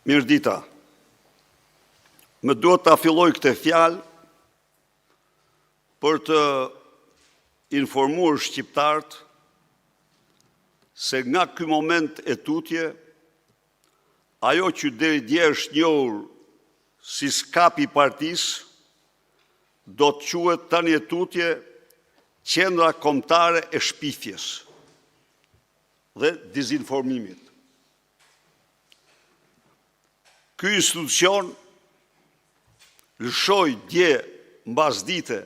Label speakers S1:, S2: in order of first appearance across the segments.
S1: Mirëdita, më duhet ta filloj këtë fjalë për të informuar shqiptarët se nga ky moment e tutje, ajo që deri dje është njohur si skapi i partisë, do të quhet tani e tutje Qendra Kombëtare e Shpifjes dhe Dezinformimit. Ky institucion lëshoi dje mbasdite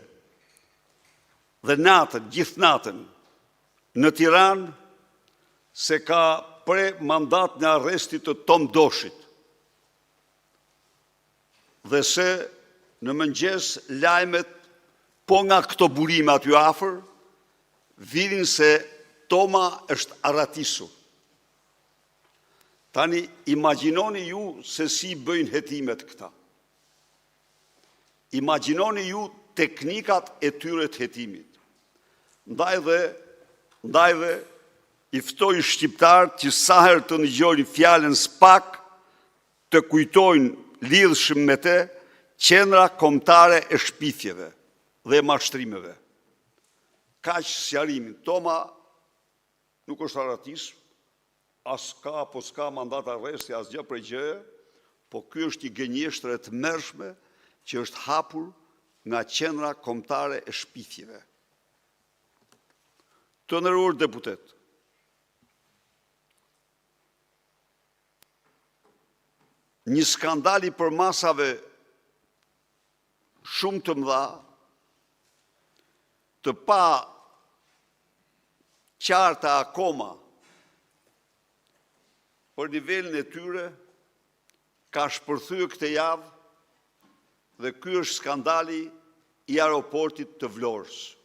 S1: dhe natën, gjithë natën, në Tiranë se ka pre mandat në arrestit të Tom Doshit dhe se në mëngjes lajmet, po nga këto burime aty afër, vidhin se Toma është arratisur. Tani, imagjinoni ju se si bëjnë hetimet këta. Imagjinoni ju teknikat e tyre të hetimit. Ndaj dhe i ftoj shqiptarët që sa herë të ndëgjojnë fjalën SPAK të kujtojnë lidhshëm me të Qendra Kombëtare e Shpifjeve dhe mashtrimeve. Kaq sqarimin. Toma nuk është arratisur, as ka apo s'ka mandat arresti, as gjë prej gjëje, po ky është një gënjeshtër e tmerrshme që është hapur nga Qendra Kombëtare e Shpifjeve. Të nderuar deputet, një skandal i përmasave shumë të mëdha, të pa qarta akoma për nivelin e tyre, ka shpërthyer këtë javë dhe ky është skandali i aeroportit të Vlorës.